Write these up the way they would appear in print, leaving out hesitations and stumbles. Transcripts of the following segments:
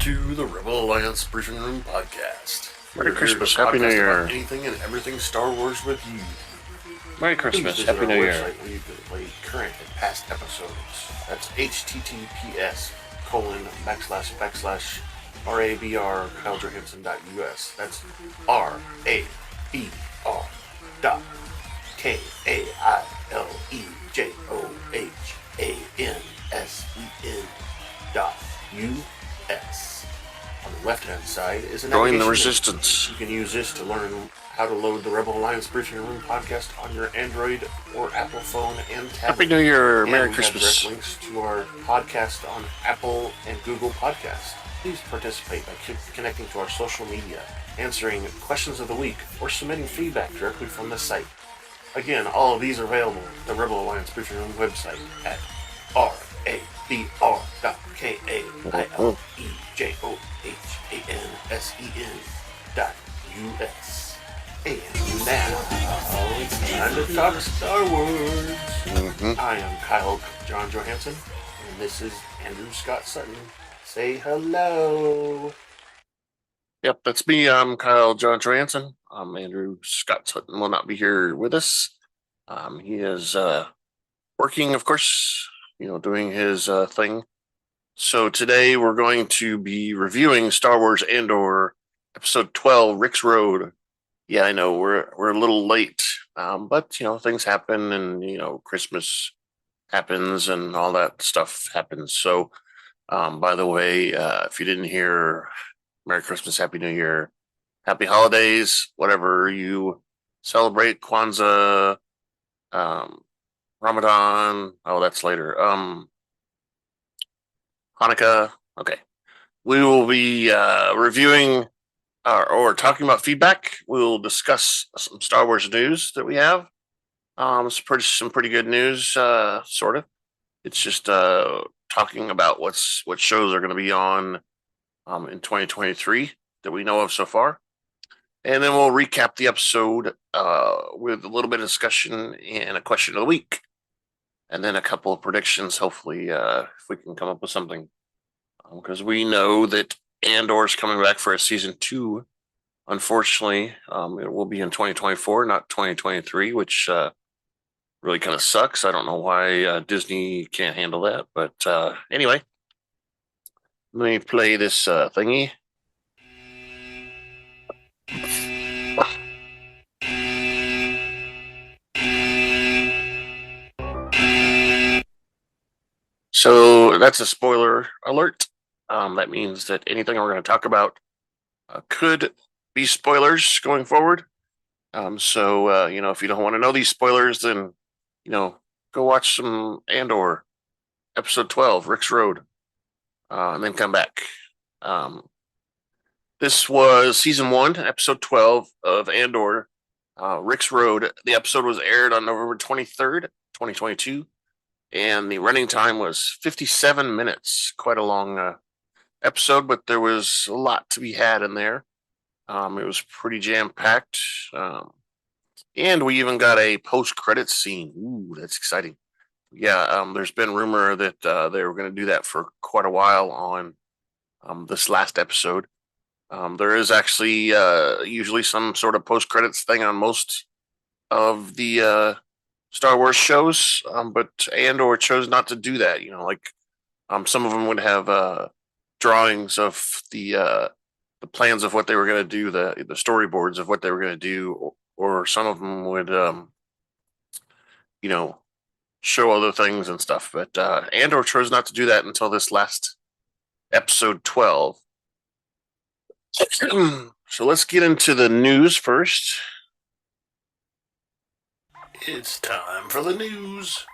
to the Rebel Alliance Briefing Room podcast. Merry Christmas, Happy New Year. Anything and everything Star Wars with you. Merry Christmas, Happy New Year. Website where you can play current and past episodes. That's https://RABR KyleJohansson.us. That's RABR.KyleJohansson.us. On the left-hand side is an Join the Resistance. You can use this to learn how to load the Rebel Alliance Briefing Room podcast on your Android or Apple phone and tablet. Happy New Year, and Merry we Christmas. have direct links to our podcast on Apple and Google Podcasts. Please participate by connecting to our social media, answering questions of the week, or submitting feedback directly from the site. Again, all of these are available at the Rebel Alliance Briefing Room website at RABR.KyleJohansson.us. And now, it's time to talk Star Wars. I am Kyle John Johansson, and this is Andrew Scott Sutton. Say hello. Yep, that's me. I'm Kyle John Johansson. Andrew Scott Sutton will not be here with us. He is working, of course, doing his thing. So today we're going to be reviewing Star Wars Andor, Episode 12, Rick's Road. Yeah, I know we're a little late, but things happen, and Christmas happens, and all that stuff happens. So, by the way, if you didn't hear, Merry Christmas, Happy New Year, Happy Holidays, whatever you celebrate, Kwanzaa, Ramadan. Oh, that's later. Hanukkah. Okay, we will be reviewing. Or talking about feedback. We'll discuss some Star Wars news that we have. Some pretty good news, sort of. It's just talking about what shows are going to be on in 2023 that we know of so far, and then we'll recap the episode with a little bit of discussion and a question of the week, and then a couple of predictions. Hopefully, if we can come up with something, because we know that Andor's coming back for a season 2. Unfortunately, it will be in 2024, not 2023, which really kind of sucks. I don't know why Disney can't handle that. But anyway, let me play this thingy. So that's a spoiler alert. That means that anything we're going to talk about could be spoilers going forward. So if you don't want to know these spoilers, then go watch some Andor, Episode 12, Rick's Road, and then come back. This was Season 1, Episode 12 of Andor, Rick's Road. The episode was aired on November 23rd, 2022, and the running time was 57 minutes. Quite a long episode, but there was a lot to be had in there. It was pretty jam-packed, and we even got a post-credits scene. Ooh, that's exciting. Yeah, there's been rumor that they were going to do that for quite a while on this last episode. There is actually usually some sort of post-credits thing on most of the Star Wars shows, but Andor chose not to do that. Some of them would have drawings of the plans of what they were going to do, the storyboards of what they were going to do, or some of them would, show other things and stuff. But Andor chose not to do that until this last episode 12. So let's get into the news first. It's time for the news.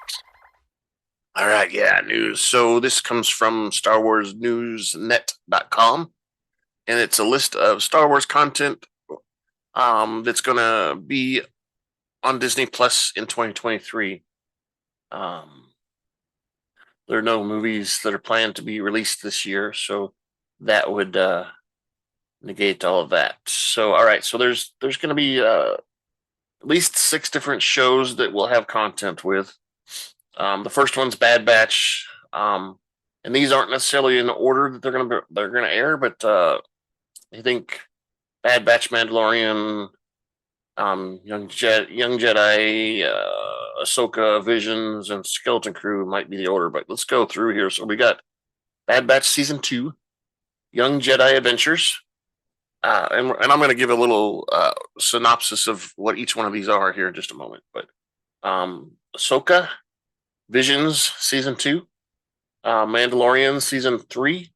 All right, yeah, news. So this comes from StarWarsNewsNet.com. And it's a list of Star Wars content that's going to be on Disney Plus in 2023. There are no movies that are planned to be released this year, so that would negate all of that. So, all right, so there's going to be at least 6 different shows that we'll have content with. The first one's Bad Batch. and these aren't necessarily in the order that they're gonna air, but I think Bad Batch, Mandalorian, Young Jedi, Ahsoka, Visions, and Skeleton Crew might be the order. But let's go through here. So we got Bad Batch Season 2, Young Jedi Adventures, and I'm going to give a little synopsis of what each one of these are here in just a moment. But Ahsoka, Visions Season 2, Mandalorian Season 3,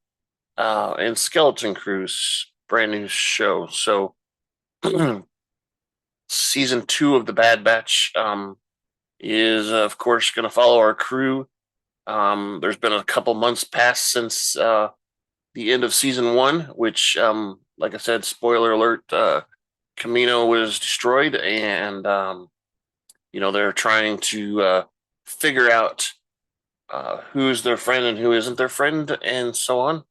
and Skeleton Crew's brand new show. So Season 2 of the Bad Batch is, of course, going to follow our crew. There's been a couple months past since the end of Season 1, which, like I said, spoiler alert, Camino was destroyed, and they're trying to figure out who's their friend and who isn't their friend, and so on.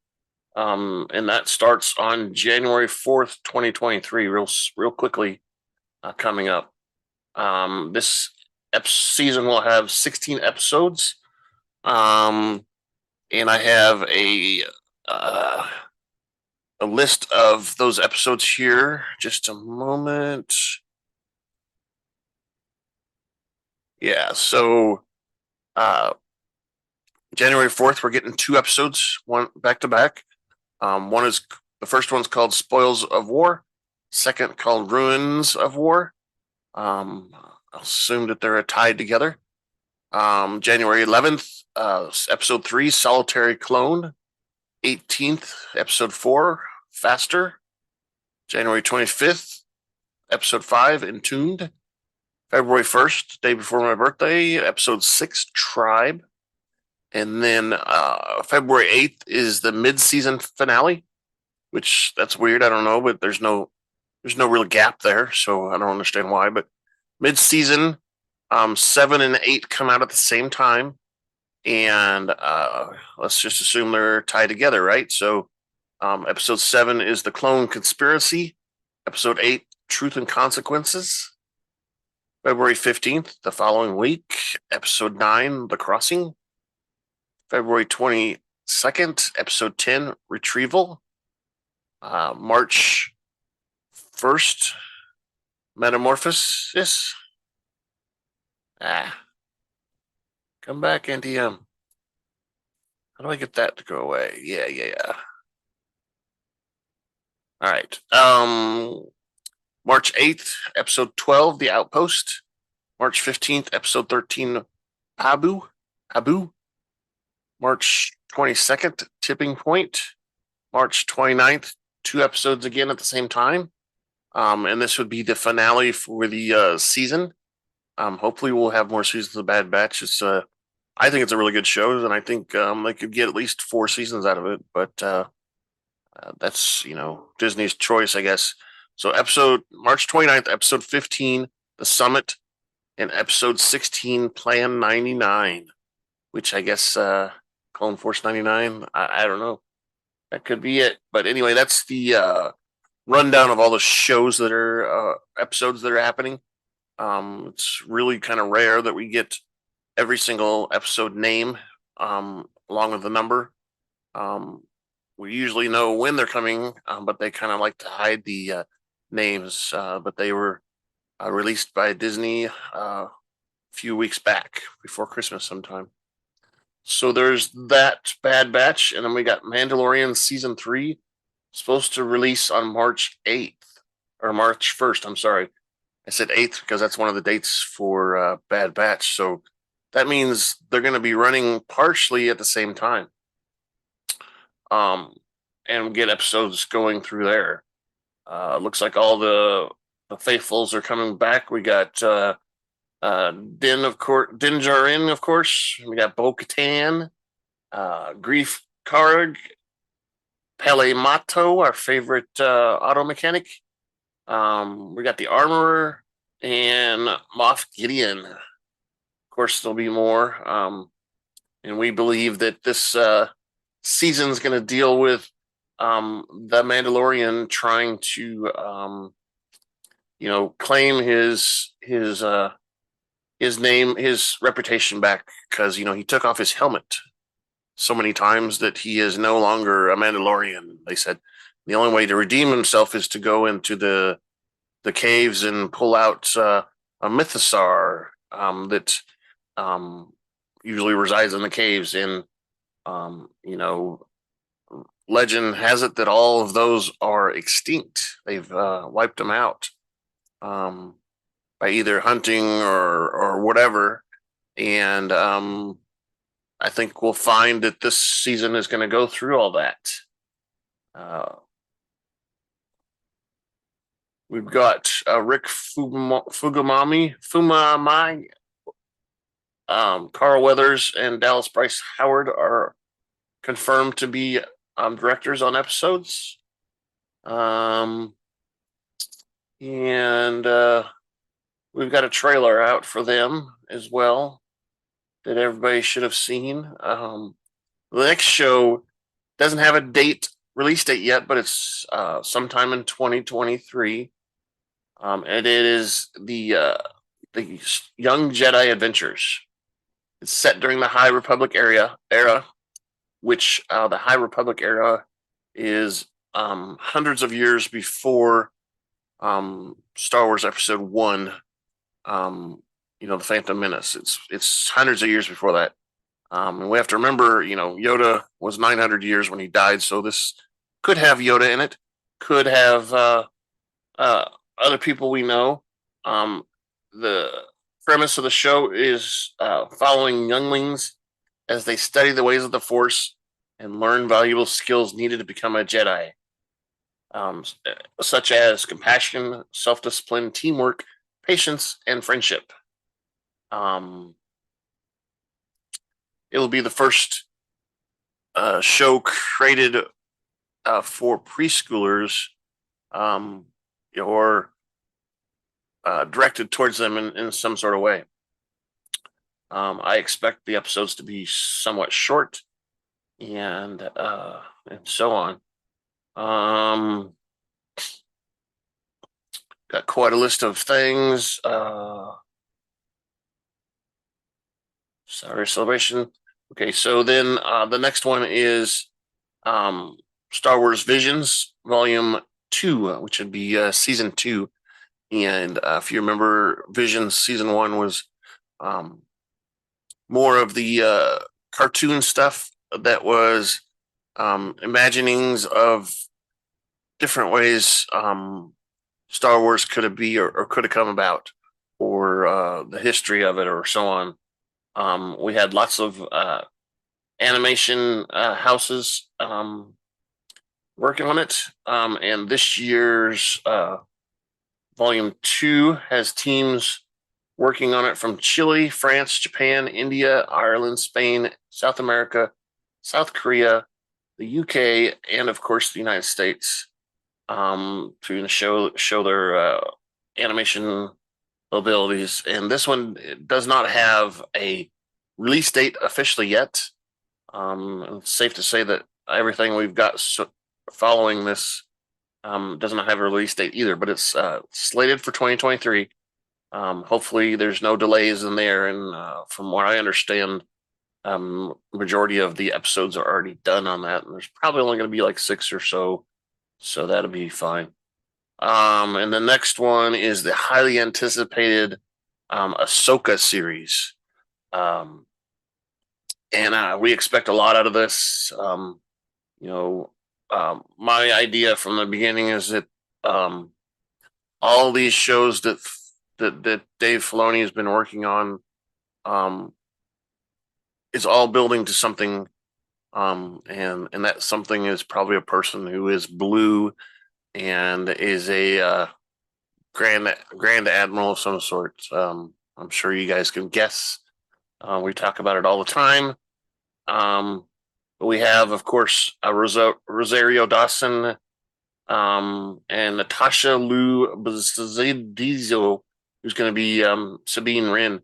And that starts on January 4th, 2023, real quickly, coming up. This season will have 16 episodes, and I have a list of those episodes here. Just a moment. Yeah, so January 4th, we're getting 2 episodes, one back to back. The first one's called Spoils of War, second called Ruins of War. I'll assume that they're tied together. January 11th, episode 3, Solitary Clone. 18th, episode 4, Faster. January 25th, episode 5, Entombed. February 1st, day before my birthday, episode 6, Tribe. And then February 8th is the mid-season finale, which that's weird. I don't know, but there's no real gap there, so I don't understand why. But mid-season, 7 and 8 come out at the same time, and let's just assume they're tied together, right? So episode 7 is The Clone Conspiracy. Episode 8, Truth and Consequences. February 15th, the following week, episode 9, The Crossing. February 22nd, episode 10, Retrieval. March 1st, Metamorphosis. Come back, NTM. How do I get that to go away? Yeah. All right. March 8th, episode 12, The Outpost. March 15th, episode 13, Abu. March 22nd, Tipping Point. March 29th, 2 episodes again at the same time. And this would be the finale for the season. Hopefully we'll have more seasons of Bad Batch. I think it's a really good show, and I think they could get at least 4 seasons out of it. But that's, Disney's choice, I guess. So March 29th, episode 15, The Summit, and episode 16, Plan 99, which I guess Clone Force 99. I don't know. That could be it. But anyway, that's the rundown of all the shows that are episodes that are happening. It's really kind of rare that we get every single episode name along with the number. We usually know when they're coming, but they kind of like to hide the names. But they were released by Disney a few weeks back before Christmas sometime. So there's that Bad Batch, and then we got Mandalorian Season 3, supposed to release on March 8th, or March 1st, I'm sorry. I said 8th because that's one of the dates for Bad Batch. So that means they're going to be running partially at the same time. And get episodes going through there. Looks like all the faithfuls are coming back. We got Din Djarin, of course. We got Bo-Katan, Grief Karg, Pele Mato, our favorite auto mechanic. We got the Armorer and Moff Gideon. Of course, there'll be more. And we believe that this season's going to deal with the Mandalorian trying to, claim his name, his reputation back, because he took off his helmet so many times that he is no longer a Mandalorian. They said the only way to redeem himself is to go into the caves and pull out a mythosaur that usually resides in the caves. And legend has it that all of those are extinct. They've wiped them out by either hunting or whatever. And I think we'll find that this season is going to go through all that. We've got Rick Fumami, Carl Weathers, and Dallas Bryce Howard are confirmed to be directors on episodes. And we've got a trailer out for them as well that everybody should have seen. The next show doesn't have a release date yet, but it's sometime in 2023. And it is the Young Jedi Adventures. It's set during the High Republic era, which the High Republic era is hundreds of years before Star Wars Episode 1, The Phantom Menace. It's hundreds of years before that. And we have to remember, Yoda was 900 years when he died, so this could have Yoda in it, could have other people we know. The premise of the show is following younglings as they study the ways of the Force and learn valuable skills needed to become a Jedi, such as compassion, self-discipline, teamwork, patience, and friendship. It'll be the first show created for preschoolers, or directed towards them in some sort of way. I expect the episodes to be somewhat short, and so on. Got quite a list of things. Sorry, Celebration. Okay, so then the next one is Star Wars Visions Volume 2, which would be Season 2. And if you remember, Visions Season 1 was more of the cartoon stuff that was imaginings of different ways Star Wars could have be or could have come about, or the history of it, or so on. We had lots of animation houses working on it, and this year's Volume 2 has teams working on it from Chile, France, Japan, India, Ireland, Spain, South America, South Korea, the UK, and of course the United States, to show their animation abilities. And this one does not have a release date officially yet. It's safe to say that everything we've got following this does not have a release date either, but it's slated for 2023. Hopefully there's no delays in there, and from what I understand, majority of the episodes are already done on that, and there's probably only going to be like 6 or so that'll be fine. And the next one is the highly anticipated Ahsoka series, and we expect a lot out of this. My idea from the beginning is that all these shows that Dave Filoni has been working on is all building to something, and that something is probably a person who is blue and is a grand admiral of some sort. I'm sure you guys can guess. We talk about it all the time. But we have, of course, Rosario Dawson and Natasha Liu Bzdizo, who's going to be Sabine Wren.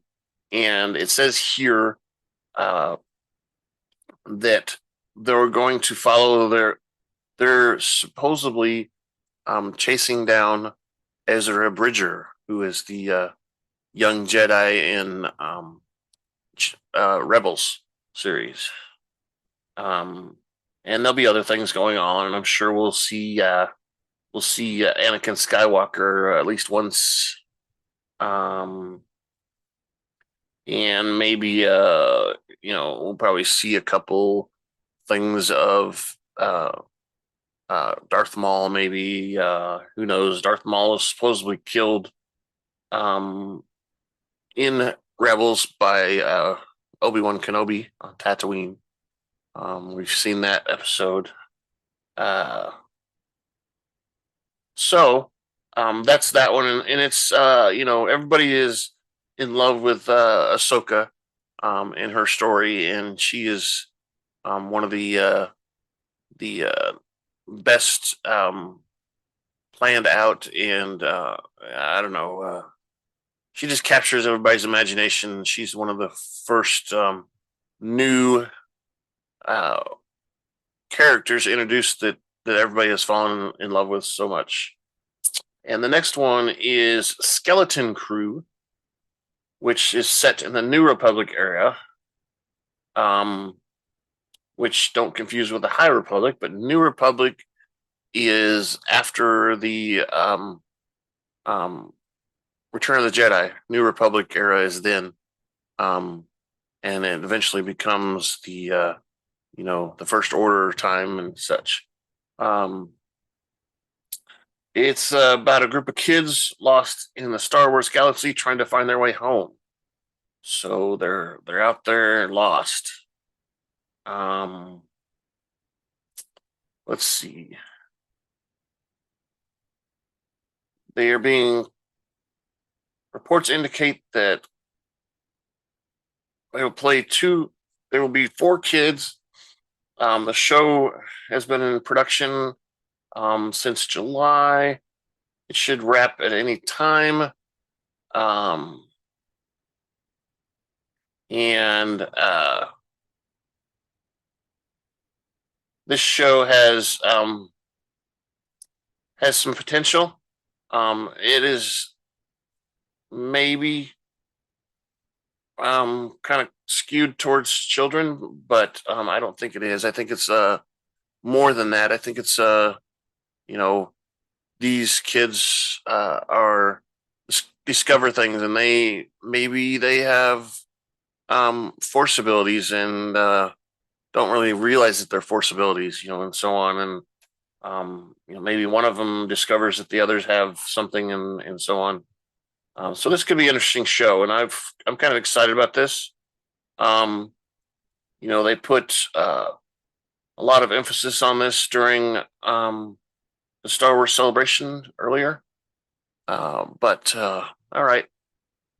And it says here that they're going to follow they're supposedly chasing down Ezra Bridger, who is the young Jedi in Rebels series. And there'll be other things going on, and I'm sure we'll see Anakin Skywalker at least once, and maybe we'll probably see a couple things of Darth Maul. Maybe who knows? Darth Maul is supposedly killed in Rebels by Obi-Wan Kenobi on Tatooine. We've seen that episode. So that's that one, and it's everybody is in love with Ahsoka in her story, and she is one of the best planned out, and I don't know. She just captures everybody's imagination. She's one of the first new characters introduced that everybody has fallen in love with so much. And the next one is Skeleton Crew, which is set in the New Republic era. Which don't confuse with the High Republic, but New Republic is after the Return of the Jedi. New Republic era is then, and it eventually becomes the First Order time and such. It's about a group of kids lost in the Star Wars galaxy trying to find their way home. So they're out there lost. Let's see. They are being reports indicate that they will play two. There will be 4 kids. The show has been in production since July. It should wrap at any time. And this show has some potential. It is maybe kind of skewed towards children, but I don't think it is. I think it's more than that. I think it's these kids are discover things, and they have force abilities, and don't really realize that they're force abilities, and so on. And maybe one of them discovers that the others have something, and so on. So this could be an interesting show, and I'm kind of excited about this. They put a lot of emphasis on this during the Star Wars celebration earlier. But all right,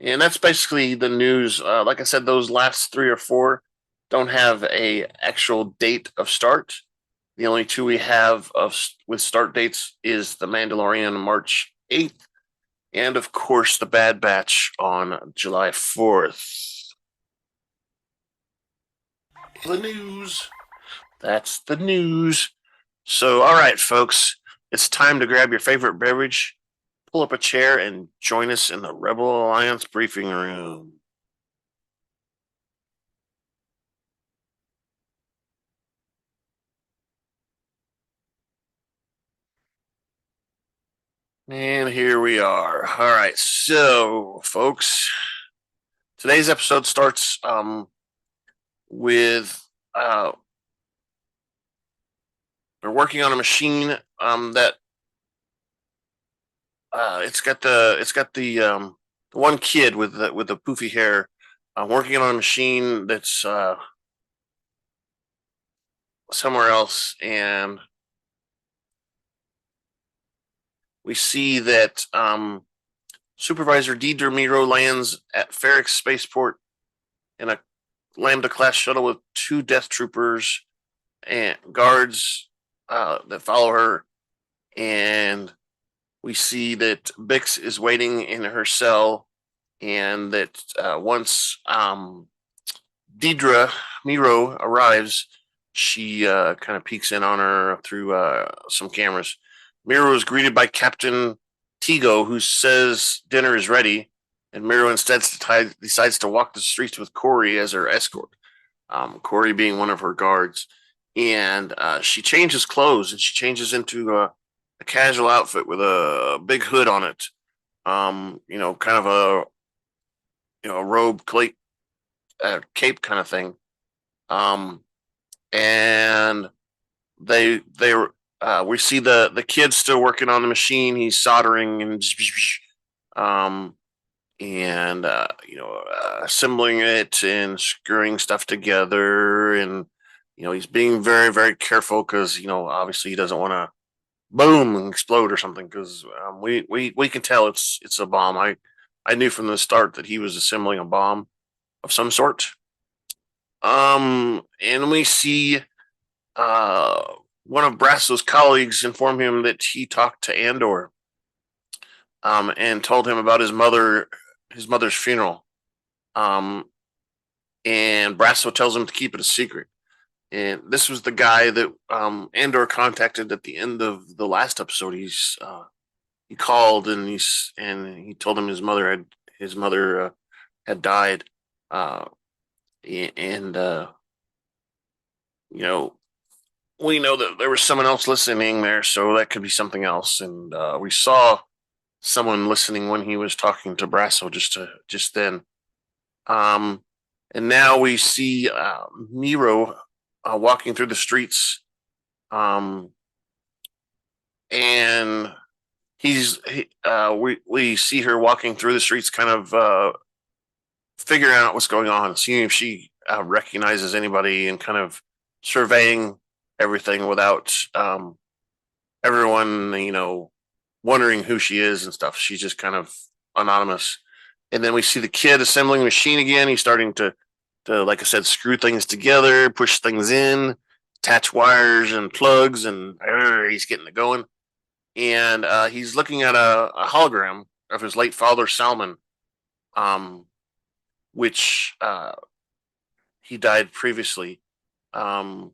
and that's basically the news. Like I said, those last 3 or 4 don't have a actual date of start. The only 2 we have with start dates is The Mandalorian on March 8th, and of course The Bad Batch on July 4th. The news. That's the news. So, all right, folks, it's time to grab your favorite beverage, pull up a chair, and join us in the Rebel Alliance briefing room. And here we are. All right, so folks, today's episode starts with they're working on a machine that it's got the one kid with the poofy hair working on a machine that's somewhere else, and we see that Supervisor Deidre Meeros lands at Ferrix spaceport in a Lambda class shuttle with 2 Death Troopers and guards that follow her, and we see that Bix is waiting in her cell, and that once Deidre Meeros arrives, she kind of peeks in on her through some cameras. Meeros is greeted by Captain Tigo, who says dinner is ready, and Meeros instead decides to walk the streets with Corey as her escort. Corey being one of her guards. And she changes clothes and she changes into a casual outfit with a big hood on it. Kind of a robe, cape kind of thing. Um, and we see the kid still working on the machine. He's soldering um, and assembling it and screwing stuff together, and he's being very very careful because obviously he doesn't want to boom and explode or something, because we can tell it's a bomb. I knew from the start that he was assembling a bomb of some sort. And we see uh one of Brasso's colleagues inform him that he talked to Andor, and told him about his mother's funeral. Um, and Brasso tells him to keep it a secret. And this was the guy that Andor contacted at the end of the last episode. He called and he told him his mother had died. Uh, and you know we know that there was someone else listening there, so that could be something else. And we saw someone listening when he was talking to Brasso just then. Um, and now we see Meero walking through the streets, um, and we see her walking through the streets, kind of figuring out what's going on, seeing if she recognizes anybody, and kind of surveying everything without everyone, wondering who she is and stuff. She's just kind of anonymous. And then we see the kid assembling the machine again. He's starting to like I said, screw things together, push things in, attach wires and plugs, and he's getting it going. And he's looking at a hologram of his late father, Salman, um, which he died previously. Um,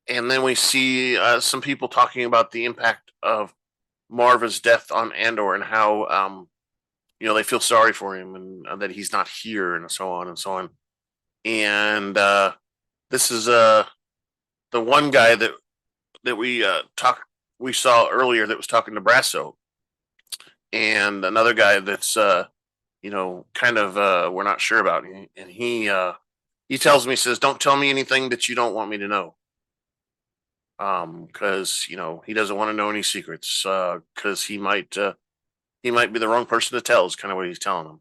and then we see some people talking about the impact of Maarvas' death on Andor, and how they feel sorry for him, and that he's not here, and so on and so on. And this is the one guy that we saw earlier that was talking to Brasso, and another guy that's kind of we're not sure about, and he tells me, says, "Don't tell me anything that you don't want me to know." Because he doesn't want to know any secrets, because he might be the wrong person to tell, is kind of what he's telling him.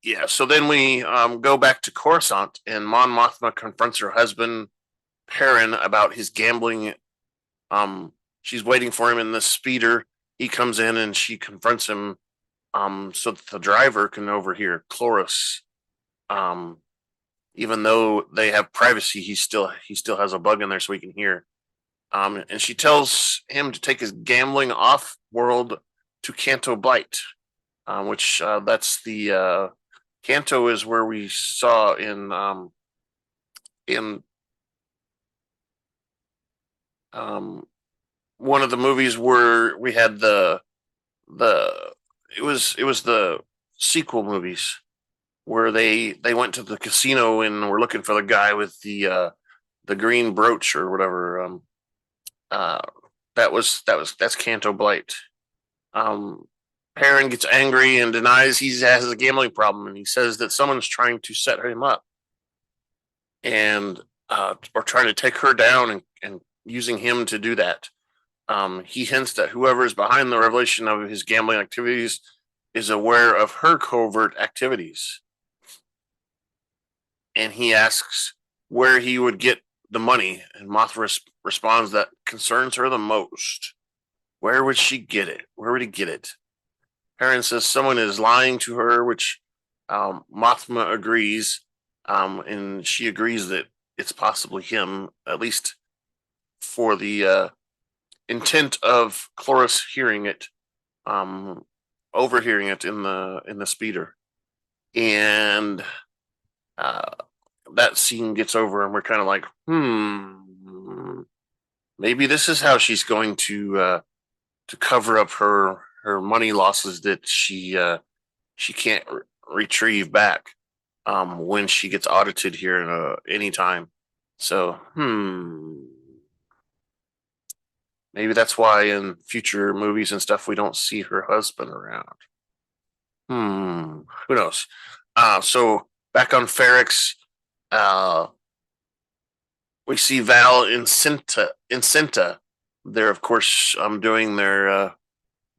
Yeah, so then we go back to Coruscant, and Mon Mothma confronts her husband Perrin about his gambling. She's waiting for him in the speeder. He comes in and she confronts him, so that the driver can overhear. Cloris, um, even though they have privacy, he still has a bug in there so he can hear. And she tells him to take his gambling off world to Canto Blight, which that's the Canto is where we saw in one of the movies where we had the it was the sequel movies where they went to the casino and were looking for the guy with the green brooch or whatever. Uh, that's Canto Blight. Perrin gets angry and denies he has a gambling problem, and he says that someone's trying to set him up, and or trying to take her down, and using him to do that. He hints that whoever is behind the revelation of his gambling activities is aware of her covert activities, and he asks where he would get the money, and Mothra responds that concerns her the most. Where would she get it? Where would he get it? Perrin says someone is lying to her, which Mothma agrees, and she agrees that it's possibly him, at least for the intent of Cloris hearing it, overhearing it in the speeder. And that scene gets over, and we're kind of like, maybe this is how she's going to cover up her money losses that she she can't retrieve back when she gets audited here in any time. So, maybe that's why in future movies and stuff we don't see her husband around. Who knows? So back on Ferrix, uh, we see Val and Cinta. They're of course doing their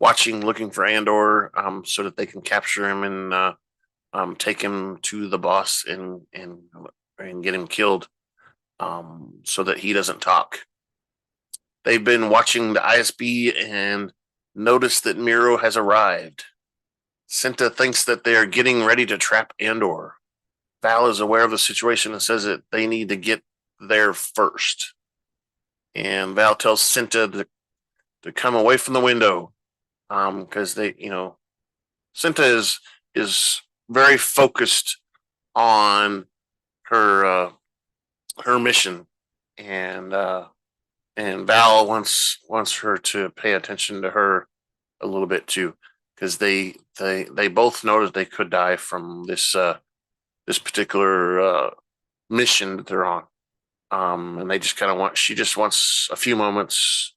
watching, looking for Andor, so that they can capture him and take him to the boss and get him killed, so that he doesn't talk. They've been watching the ISB and noticed that Meero has arrived. Cinta thinks that they are getting ready to trap Andor. Val is aware of the situation and says that they need to get there first. And Val tells Cinta to come away from the window, because Cinta is very focused on her mission, and Val wants her to pay attention to her a little bit too, because they both know that they could die from this particular mission that they're on, and they just kind of she just wants a few moments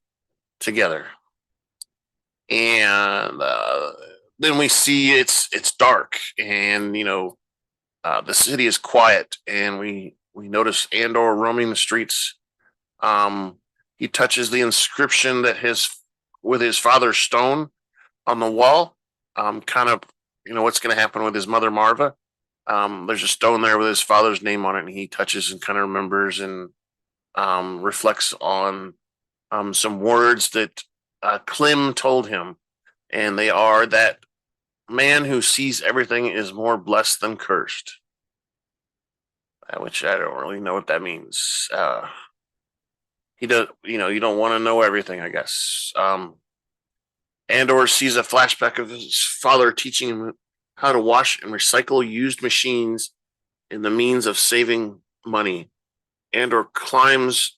together, and then we see it's dark, and the city is quiet, and we notice Andor roaming the streets. He touches the inscription that with his father's stone on the wall. Kind of, what's going to happen with his mother Maarva. There's a stone there with his father's name on it, and he touches and kind of remembers and reflects on some words that Klim told him, and they are that man who sees everything is more blessed than cursed, which I don't really know what that means. He does, you don't want to know everything, I guess. Andor sees a flashback of his father teaching him how to wash and recycle used machines in the means of saving money. Andor climbs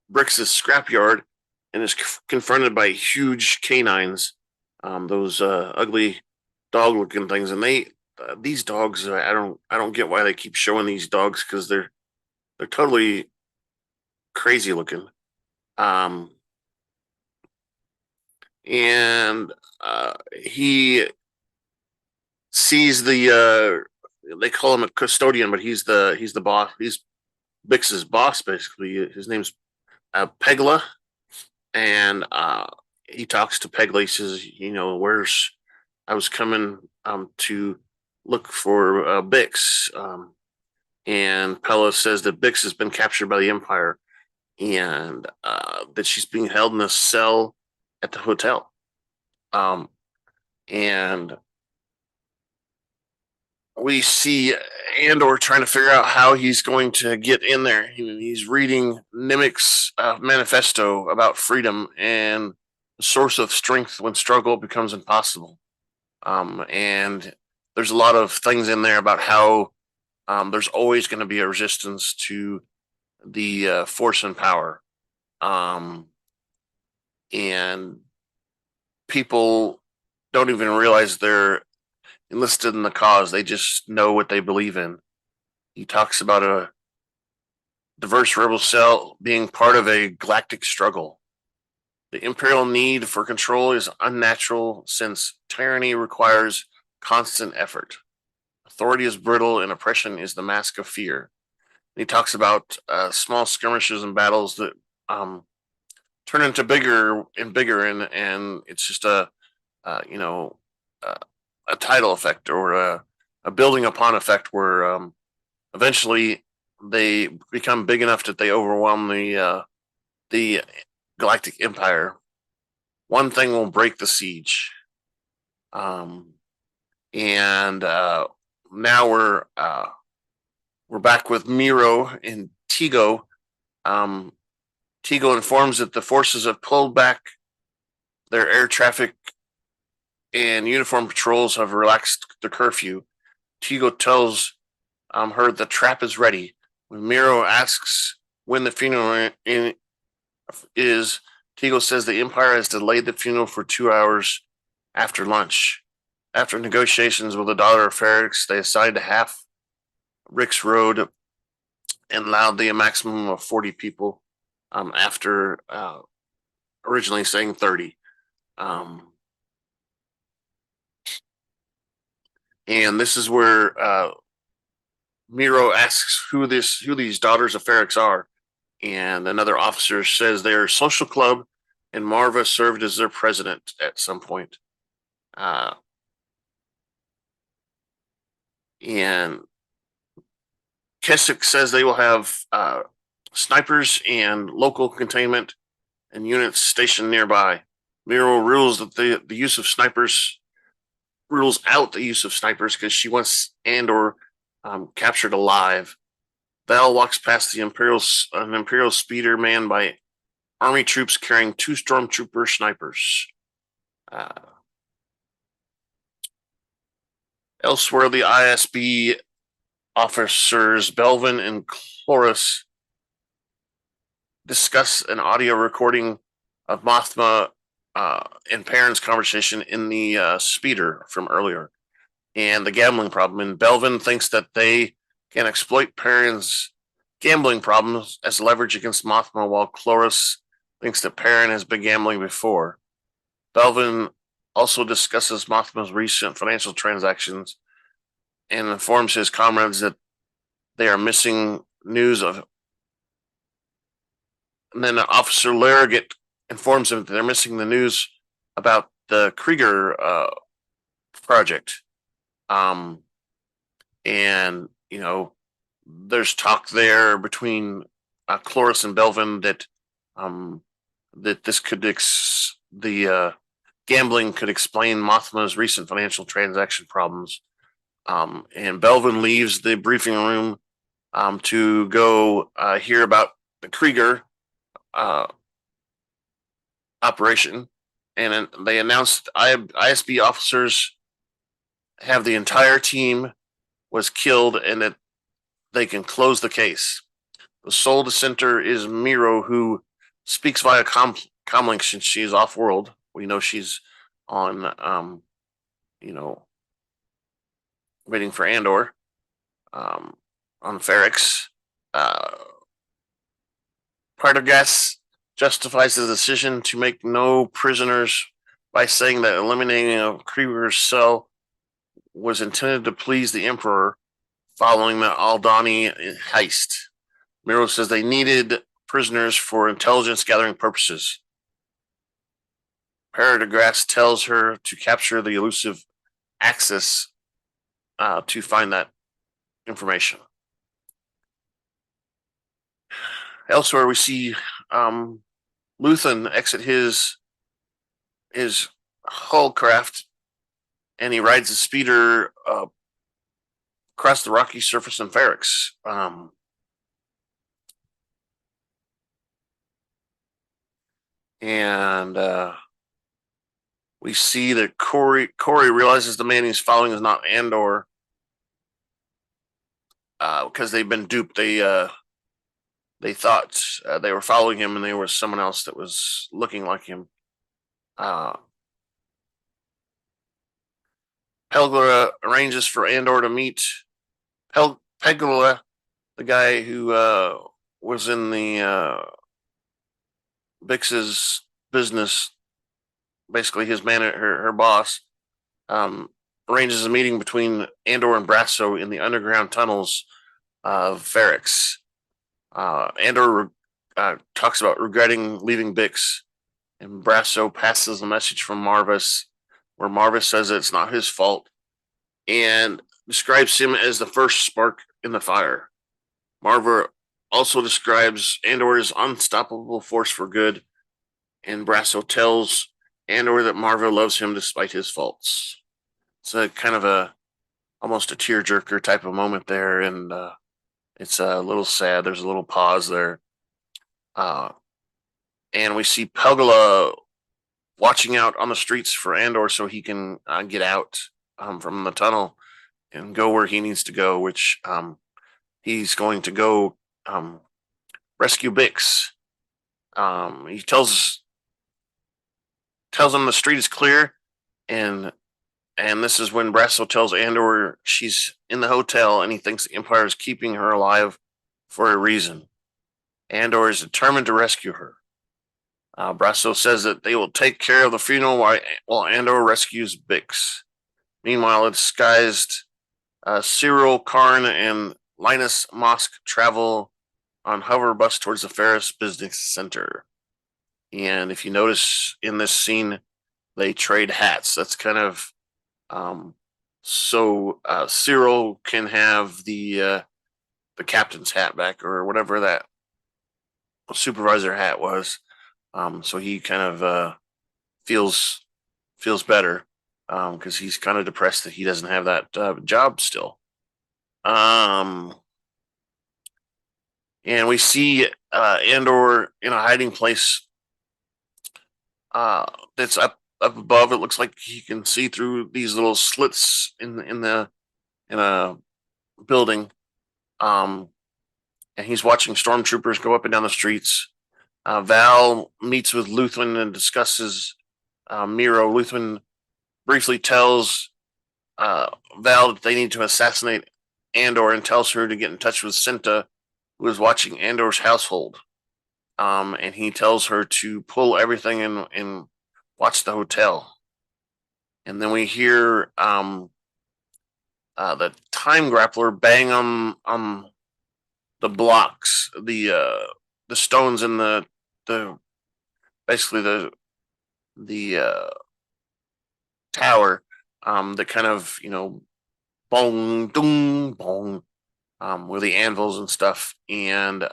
Brix's scrapyard and is confronted by huge canines, those ugly dog-looking things, and these dogs. I don't get why they keep showing these dogs, because they're totally crazy looking. And he sees they call him a custodian, but he's the boss. He's Bix's boss, basically. His name's Pegla, and he talks to Pegla. He says, I was coming to look for Bix, and Pella says that Bix has been captured by the Empire, and that she's being held in a cell at the hotel. And we see Andor trying to figure out how he's going to get in there. He's reading Nimic's manifesto about freedom and the source of strength when struggle becomes impossible. And there's a lot of things in there about how there's always going to be a resistance to the force and power. And people don't even realize they're enlisted in the cause. They just know what they believe in. He talks about a diverse rebel cell being part of a galactic struggle. The Imperial need for control is unnatural, since tyranny requires constant effort. Authority is brittle, and oppression is the mask of fear. And he talks about small skirmishes and battles that turn into bigger and bigger, and it's just a tidal effect, or a building upon effect, where eventually they become big enough that they overwhelm the galactic empire. One thing will break the siege. And now we're back with Meero and Tigo. Tigo informs that the forces have pulled back their air traffic and uniform patrols have relaxed the curfew. Tigo tells her the trap is ready. When Meero asks when the funeral is, Tigo says the Empire has delayed the funeral for 2 hours after lunch. After negotiations with the daughter of Ferrix, they assigned half Rick's Road and allowed the maximum of 40 people after originally saying 30. And this is where Meeros asks who these daughters of Ferrix are, and another officer says they're a social club, and Maarvas served as their president at some point. And Keswick says they will have snipers and local containment and units stationed nearby. Meeros rules that the use of snipers rules out the use of snipers because she wants Andor captured alive. Val walks past an Imperial speeder manned by army troops carrying 2 stormtrooper snipers. Elsewhere, the ISB officers Belvin and Cloris discuss an audio recording of Mothma and Perrin's conversation in the speeder from earlier, and the gambling problem. And Belvin thinks that they can exploit Perrin's gambling problems as leverage against Mothma, while Cloris thinks that Perrin has been gambling before. Belvin also discusses Mothma's recent financial transactions and informs his comrades that they are missing news of. And then Officer Larrogate informs them that they're missing the news about the Krieger project. And, there's talk there between Cloris and Belvin that this could the gambling could explain Mothma's recent financial transaction problems. And Belvin leaves the briefing room to go hear about the Krieger operation, and they announced ISB officers have the entire team was killed and that they can close the case. The sole dissenter is Meeros, who speaks via comlink since she's off world. We know she's on, waiting for Andor on Ferrix. Partagas justifies the decision to make no prisoners by saying that eliminating a Krieger's cell was intended to please the Emperor following the Aldani heist. Meeros says they needed prisoners for intelligence gathering purposes. Partagas tells her to capture the elusive Axis to find that information. Elsewhere, we see Luthen exit his hull craft, and he rides a speeder across the rocky surface in Ferrix. And we see that Corey realizes the man he's following is not Andor because they've been duped. They thought they were following him, and there was someone else that was looking like him. Pelgula arranges for Andor to meet Pelgula, the guy who was in the Bix's business, basically his her boss, arranges a meeting between Andor and Brasso in the underground tunnels of Ferrix. Andor talks about regretting leaving Bix, and Brasso passes a message from Maarvas, where Maarvas says it's not his fault and describes him as the first spark in the fire. Maarva also describes Andor as unstoppable force for good, and Brasso tells Andor that Maarva loves him despite his faults. It's a kind of almost a tearjerker type of moment there, and it's a little sad. There's a little pause there. And we see Pelgula watching out on the streets for Andor so he can get out from the tunnel and go where he needs to go, which he's going to go rescue Bix. He tells him the street is clear, and And this is when Brasso tells Andor she's in the hotel and he thinks the Empire is keeping her alive for a reason. Andor is determined to rescue her. Brasso says that they will take care of the funeral while Andor rescues Bix. Meanwhile, a disguised Cyril, Karn, and Linus Mosk travel on hover bus towards the Ferrix Business Center. And if you notice in this scene, they trade hats. That's kind of so Cyril can have the captain's hat back or whatever that supervisor hat was. So he kind of feels better because he's kind of depressed that he doesn't have that job still. And we see Andor in a hiding place that's up above. It looks like he can see through these little slits in a building. And he's watching stormtroopers go up and down the streets. Val meets with Luthen and discusses Meeros. Luthen briefly tells Val that they need to assassinate Andor and tells her to get in touch with Cinta, who is watching Andor's household. And he tells her to pull everything and watch the hotel. And then we hear the time grappler bang on the blocks, the stones in the basically the tower that kind of bong dong bong with the anvils and stuff, and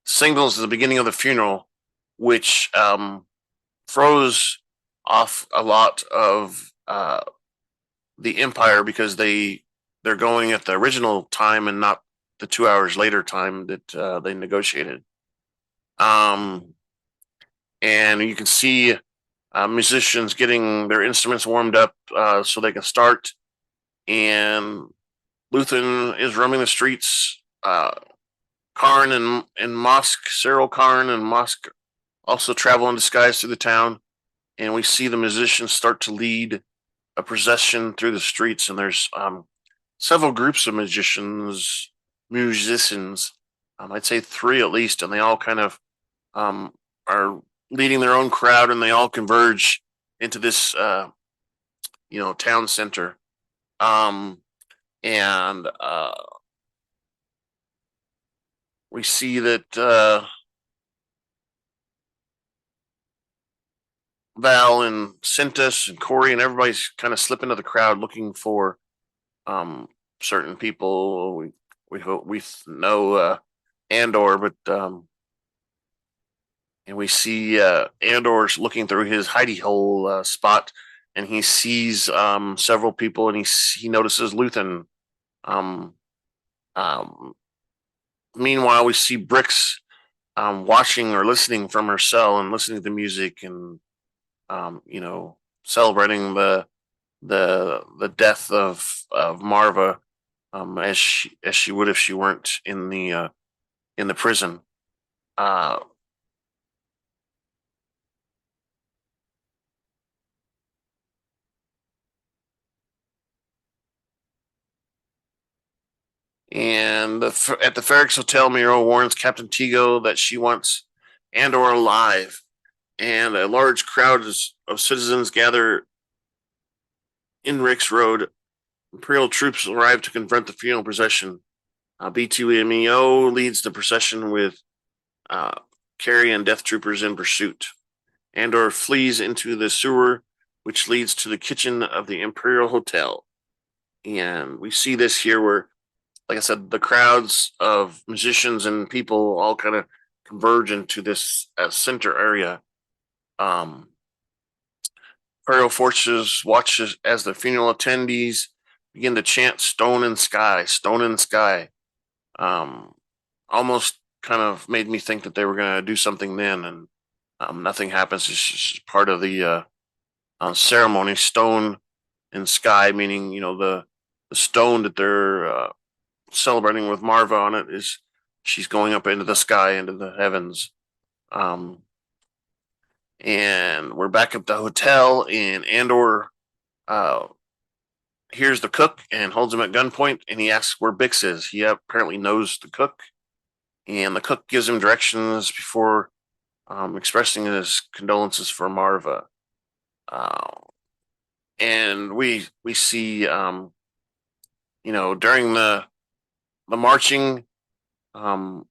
signals the beginning of the funeral, which throws off a lot of the Empire because they're going at the original time and not the 2 hours later time that they negotiated. And you can see musicians getting their instruments warmed up so they can start. And Luthen is roaming the streets. Karn and Mosk, Cyril Karn and Mosk also travel in disguise through the town. And we see the musicians start to lead a procession through the streets. And there's several groups of musicians, I'd say 3 at least, and they all kind of are leading their own crowd, and they all converge into this town center. And we see that Val and Cintas and Corey and everybody's kind of slip into the crowd looking for certain people. We hope we know Andor, but and we see Andor's looking through his hidey hole spot, and he sees several people, and he notices Luthen. Meanwhile, we see Brix watching or listening from her cell and listening to the music and celebrating the death of Maarva as she would if she weren't in the prison. And at the Ferrix Hotel, Meeros warns Captain Tigo that she wants Andor alive. And a large crowd of citizens gather in Rick's Road. Imperial troops arrive to confront the funeral procession. B2MEO leads the procession with Carrie and Death Troopers in pursuit. Andor flees into the sewer, which leads to the kitchen of the Imperial Hotel. And we see this here where, like I said, the crowds of musicians and people all kind of converge into this center area. Imperial forces watch as the funeral attendees begin to chant "Stone and Sky, Stone and Sky." Almost kind of made me think that they were going to do something then, and nothing happens. It's just part of the ceremony. Stone and Sky, meaning the stone that they're celebrating with Maarva on it is she's going up into the sky, into the heavens. And we're back at the hotel, and Andor hears the cook and holds him at gunpoint, and he asks where Bix is. He apparently knows the cook, and the cook gives him directions before expressing his condolences for Maarva. And we see, during the marching, the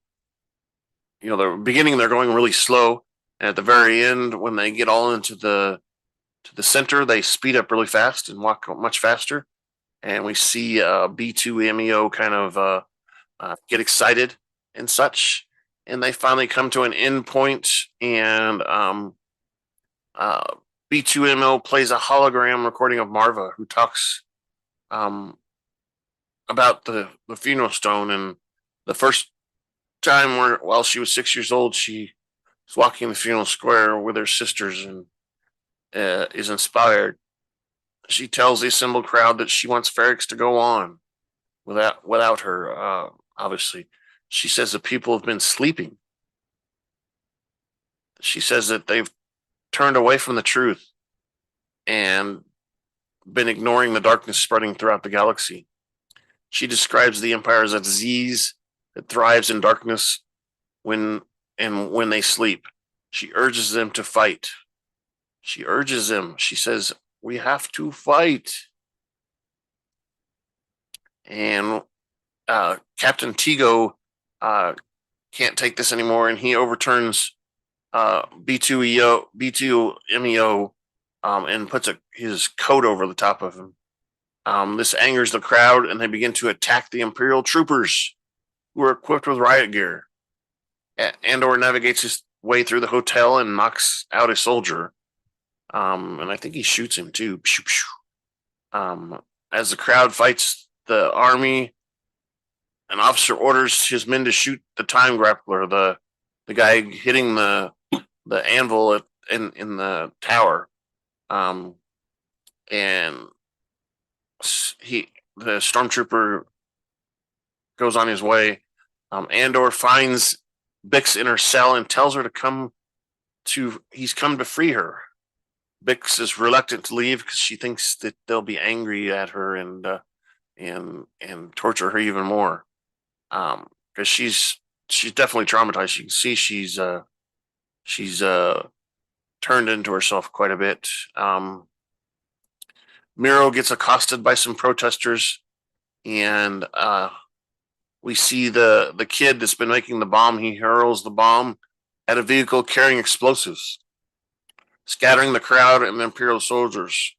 beginning they're going really slow, and at the very end, when they get all into the center, they speed up really fast and walk much faster. And we see B2MEO kind of get excited and such. And they finally come to an end point, and B2MO plays a hologram recording of Maarva, who talks about the funeral stone. And the first time while she was 6 years old, she was walking the funeral square with her sisters and is inspired. She tells the assembled crowd that she wants Ferrix to go on without her. Obviously, she says the people have been sleeping. She says that they've turned away from the truth and been ignoring the darkness spreading throughout the galaxy. She describes the Empire as a disease that thrives in darkness when they sleep. She urges them to fight. She urges them. She says, "We have to fight." And Captain Tigo can't take this anymore, and he overturns B2MEO and puts his coat over the top of him. This angers the crowd, and they begin to attack the Imperial troopers who are equipped with riot gear. Andor navigates his way through the hotel and knocks out a soldier. And I think he shoots him too. As the crowd fights the army, an officer orders his men to shoot the time grappler, the guy hitting the anvil in the tower. And the stormtrooper goes on his way. Andor finds Bix in her cell and tells her he's come to free her. Bix is reluctant to leave because she thinks that they'll be angry at her and torture her even more. Because she's definitely traumatized. You can see she's turned into herself quite a bit. Meeros gets accosted by some protesters, and we see the kid that's been making the bomb. He hurls the bomb at a vehicle carrying explosives, scattering the crowd and the Imperial soldiers.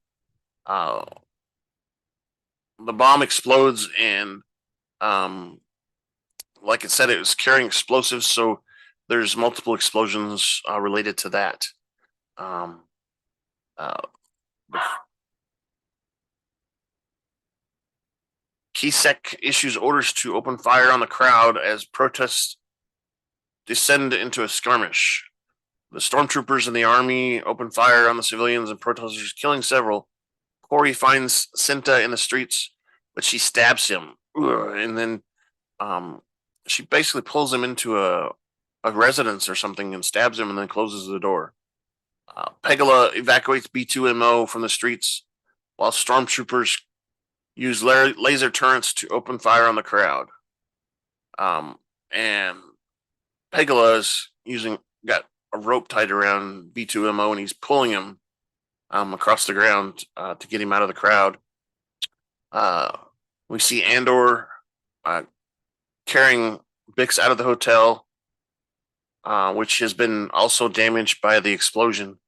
The bomb explodes, and like it said, it was carrying explosives, so there's multiple explosions related to that. Kisek issues orders to open fire on the crowd as protests descend into a skirmish. The stormtroopers and the army open fire on the civilians and protesters, killing several. Corey finds Cinta in the streets, but she stabs him. And then she basically pulls him into a residence or something and stabs him and then closes the door. Pegala evacuates B2MO from the streets while stormtroopers use laser turrets to open fire on the crowd. And Pegala's got a rope tied around B2MO, and he's pulling him across the ground to get him out of the crowd. We see Andor carrying Bix out of the hotel, which has been also damaged by the explosion.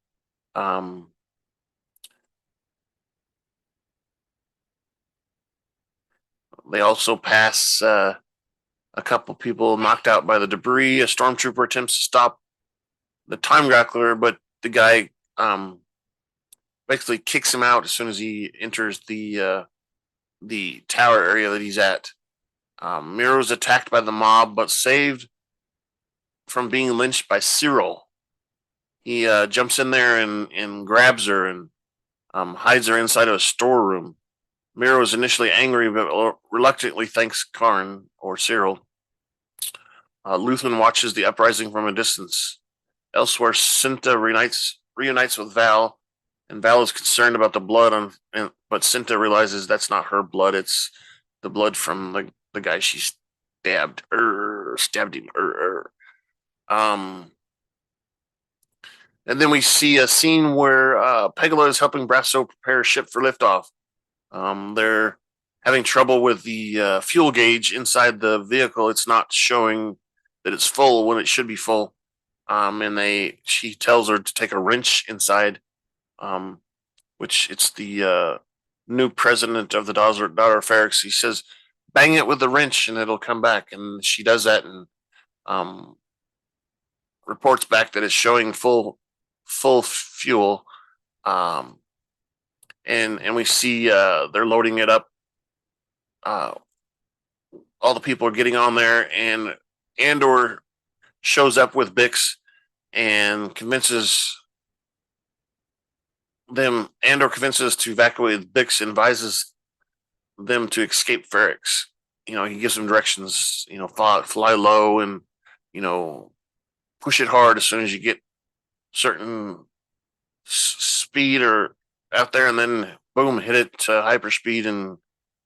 They also pass a couple people knocked out by the debris. A stormtrooper attempts to stop the time grappler, but the guy basically kicks him out as soon as he enters the tower area that he's at. Meeros attacked by the mob, but saved from being lynched by Cyril. He jumps in there and grabs her and hides her inside of a storeroom. Meeros is initially angry, but reluctantly thanks Karn or Cyril. Luthen watches the uprising from a distance. Elsewhere, Cinta reunites with Val And Val is concerned about the blood but Cinta realizes that's not her blood. It's the blood from the guy she stabbed him. Um, and then we see a scene where Pegala is helping Brasso prepare a ship for liftoff. They're having trouble with the fuel gauge inside the vehicle. It's not showing that it's full when it should be full. And she tells her to take a wrench inside, which it's the new president of the daughter of Ferrix. He says, "Bang it with the wrench and it'll come back." And she does that and um, reports back that it's showing full fuel. And we see they're loading it up. All the people are getting on there, and Andor shows up with Bix and convinces them. Andor convinces to evacuate Bix and advises them to escape Ferrix. He gives them directions. Fly low and push it hard as soon as you get certain speed or out there, and then boom, hit it to hyperspeed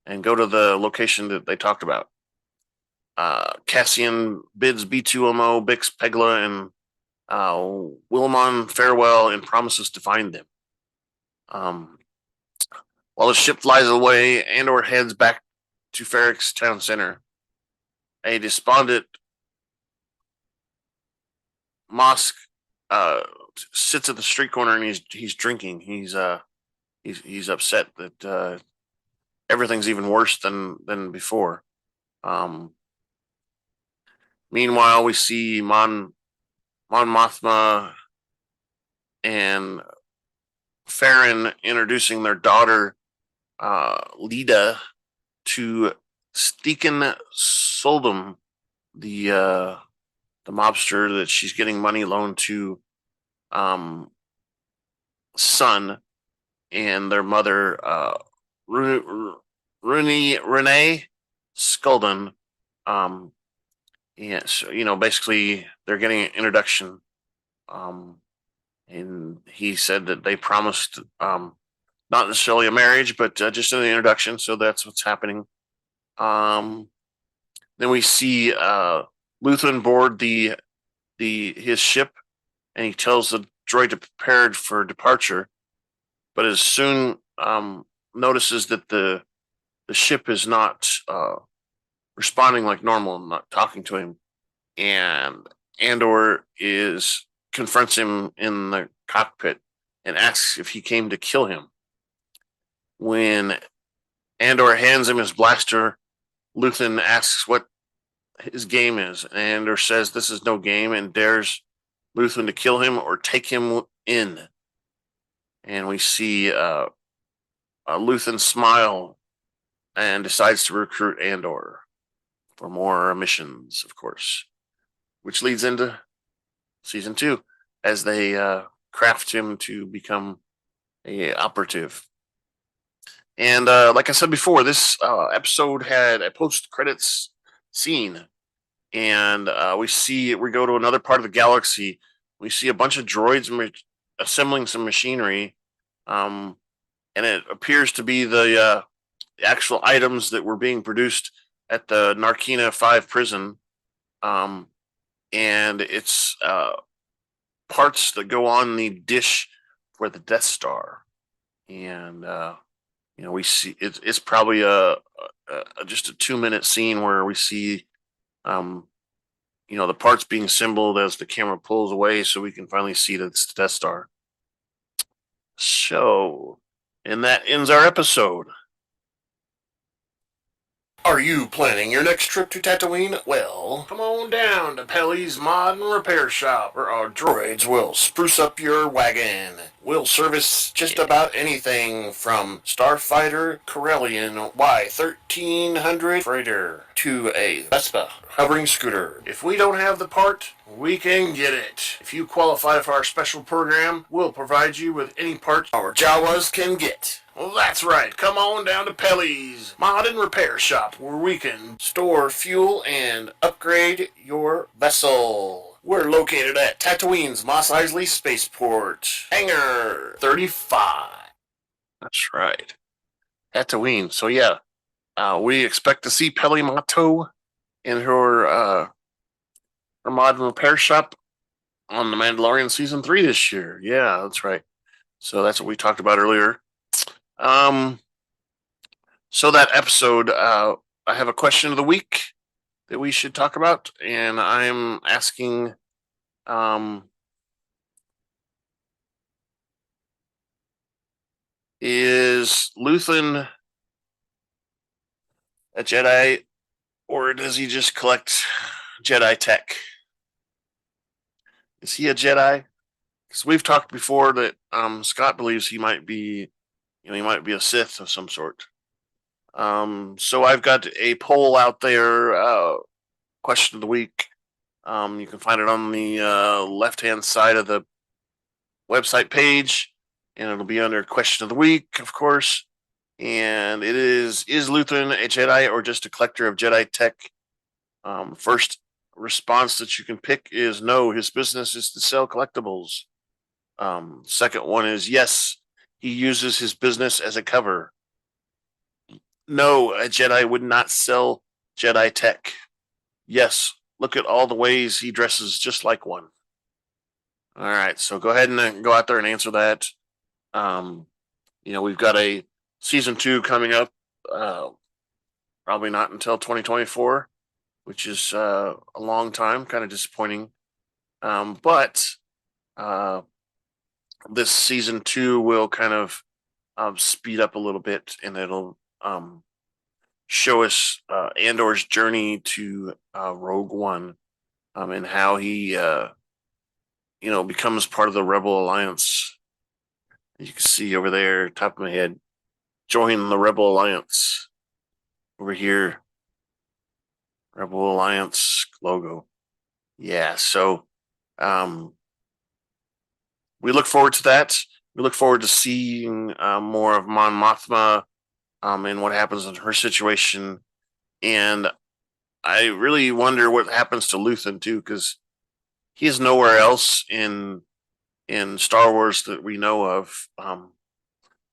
and go to the location that they talked about. Cassian bids B2MO, Bix, Pegla, and Wilmon farewell and promises to find them. While the ship flies away, Andor heads back to Ferrix town center. A despondent Mosk sits at the street corner and he's drinking. He's upset that everything's even worse than before. Meanwhile, we see Mon Mothma and Farron introducing their daughter Leda to Steeken Soldum, the mobster that she's getting money loaned to son, and their mother Renee Skulden. So basically they're getting an introduction. And he said that they promised not necessarily a marriage, but just an introduction. So that's what's happening. Then we see Luthen board his ship, and he tells the droid to prepare for departure, but as soon notices that the ship is not responding like normal and not talking to him, and Andor confronts him in the cockpit and asks if he came to kill him. When Andor hands him his blaster, Luthen asks what his game is. Andor says this is no game and dares Luthen to kill him or take him in. And we see Luthen smile and decides to recruit Andor for more missions, of course, which leads into season 2 as they craft him to become a operative. And like I said before, this episode had a post-credits scene, and we go to another part of the galaxy. We see a bunch of droids assembling some machinery, and it appears to be the actual items that were being produced at the Narkina 5 prison. And it's parts that go on the dish for the Death Star. And we see it's probably just a 2-minute scene where we see the parts being assembled as the camera pulls away, so we can finally see that it's the Death Star. So, and that ends our episode. Are you planning your next trip to Tatooine? Well, come on down to Pelly's Mod and Repair Shop, where our droids will spruce up your wagon. We'll service just about anything from Starfighter Corellian Y1300 freighter to a Vespa hovering scooter. If we don't have the part, we can get it. If you qualify for our special program, we'll provide you with any part our Jawas can get. Well, that's right. Come on down to Pelly's Mod and Repair Shop, where we can store fuel and upgrade your vessel. We're located at Tatooine's Mos Eisley Spaceport, Hangar 35. That's right. Tatooine. So yeah, we expect to see Peli Motto in her mod repair shop on The Mandalorian season 3 this year. Yeah, that's right. So that's what we talked about earlier. Um, so that episode, I have a question of the week that we should talk about, and I'm asking, is Luthen a Jedi, or does he just collect Jedi tech? Is he a Jedi? Because we've talked before that Scott believes he might be, he might be a Sith of some sort. So I've got a poll out there, question of the week. You can find it on the left-hand side of the website page, and it'll be under question of the week, of course. And it is Luthen a Jedi or just a collector of Jedi tech? First response that you can pick is no, his business is to sell collectibles. Second one is yes, he uses his business as a cover. No, a Jedi would not sell Jedi tech. Yes, look at all the ways he dresses just like one. All right, so go ahead and go out there and answer that. We've got a season 2 coming up. Probably not until 2024, which is a long time. Kind of disappointing. But this season 2 will kind of speed up a little bit, and it'll show us Andor's journey to Rogue One, and how he becomes part of the Rebel Alliance. You can see over there, top of my head, join the Rebel Alliance. Over here, Rebel Alliance logo. Yeah, so we look forward to that. We look forward to seeing more of Mon Mothma and what happens in her situation. And I really wonder what happens to Luthen too, because he is nowhere else in Star Wars that we know of.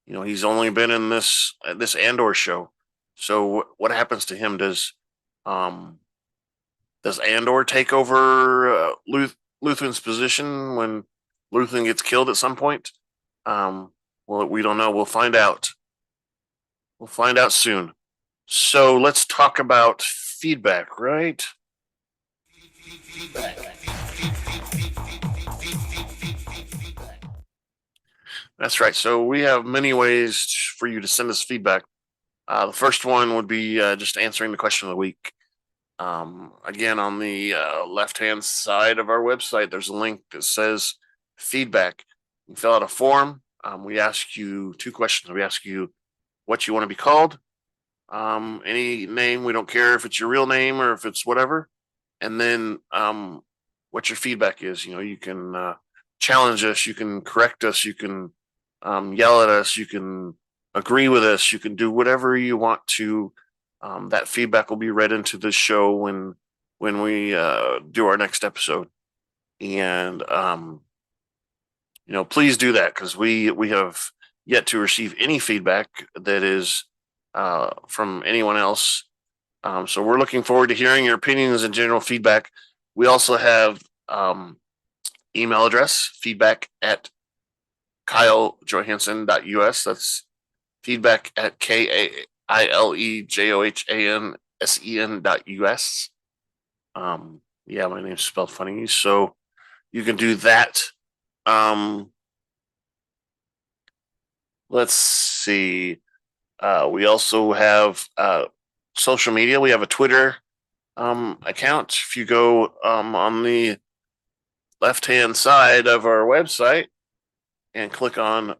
He's only been in this Andor show. So what happens to him? Does Andor take over Luthen's position when Luthen gets killed at some point? Well, we don't know. We'll find out. We'll find out soon. So let's talk about feedback, right? That's right. So we have many ways for you to send us feedback. The first one would be just answering the question of the week. Again, on the left-hand side of our website, there's a link that says feedback. You fill out a form. We ask you 2 questions. We ask you what you want to be called, any name. We don't care if it's your real name or if it's whatever. And then what your feedback is. You can challenge us. You can correct us. You can yell at us. You can agree with us. You can do whatever you want to. That feedback will be read into the show when we do our next episode. And please do that, because we have yet to receive any feedback that is from anyone else. So we're looking forward to hearing your opinions and general feedback. We also have email address, feedback at KyleJohansson.us. That's feedback at KaileJohansen.us. Yeah, my name's spelled funny, so you can do that. Let's see. We also have social media. We have a Twitter account. If you go on the left-hand side of our website and click on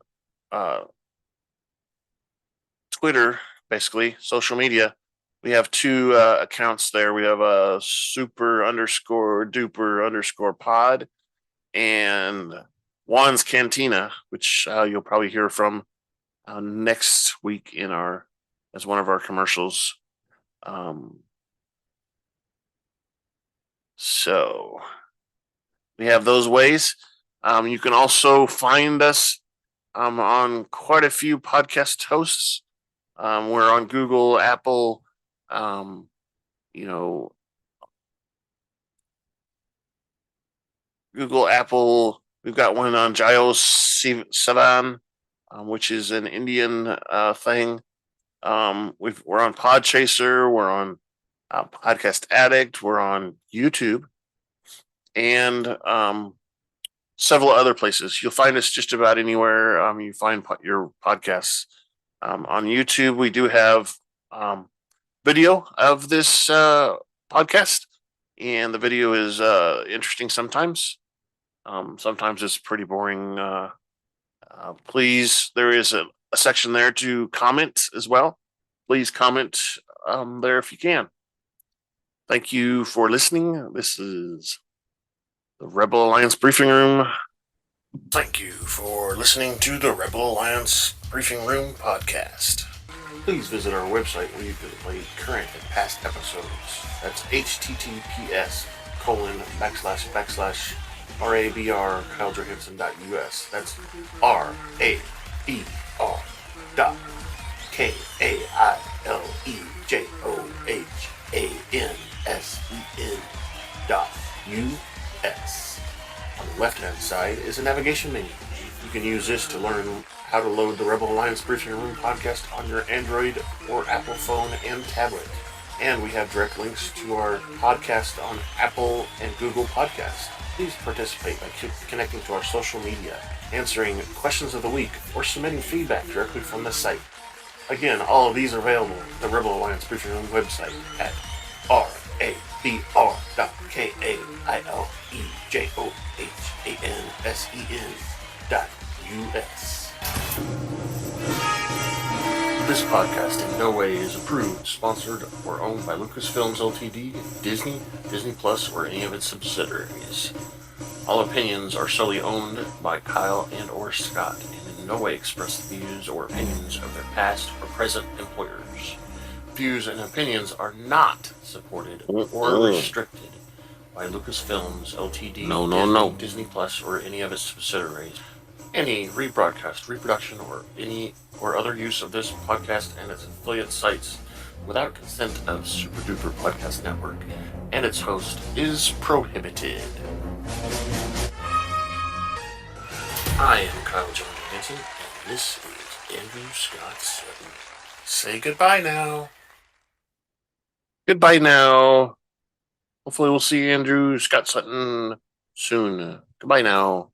Twitter, basically social media, we have 2 accounts there. We have a super_duper_pod, and Juan's Cantina, which you'll probably hear from next week as one of our commercials. So we have those ways. You can also find us on quite a few podcast hosts. We're on Google, Apple, you know, Google, Apple. We've got one on Giles Savan, which is an Indian thing. We're on Podchaser. We're on Podcast Addict. We're on YouTube, and several other places. You'll find us just about anywhere you find your podcasts. On YouTube, we do have video of this podcast, and the video is interesting sometimes. Sometimes it's pretty boring. Please, there is a section there to comment as well. Please comment there if you can. Thank you for listening. This is the Rebel Alliance Briefing Room. Thank you for listening to the Rebel Alliance Briefing Room podcast. Please visit our website where you can play current and past episodes. That's https://RABR KyleJohansson.us. That's RABR.KyleJohansson.us. On the left-hand side is a navigation menu. You can use this to learn how to load the Rebel Alliance Briefing Room podcast on your Android or Apple phone and tablet. And we have direct links to our podcast on Apple and Google Podcasts. Please participate by connecting to our social media, answering questions of the week, or submitting feedback directly from the site. Again, all of these are available at the Rebel Alliance Briefing Room website at RABR.KyleJohansson.us. This podcast in no way is approved, sponsored, or owned by Lucasfilms Ltd., Disney, Disney Plus, or any of its subsidiaries. All opinions are solely owned by Kyle and or Scott, and in no way express the views or opinions of their past or present employers. Views and opinions are not supported or restricted by Lucasfilms Ltd., No. Disney Plus, or any of its subsidiaries. Any rebroadcast, reproduction, or other use of this podcast and its affiliate sites without consent of Super Duper Podcast Network and its host is prohibited. I am Kyle Johansson, and this is Andrew Scott Sutton. Say goodbye now. Goodbye now. Hopefully we'll see Andrew Scott Sutton soon. Goodbye now.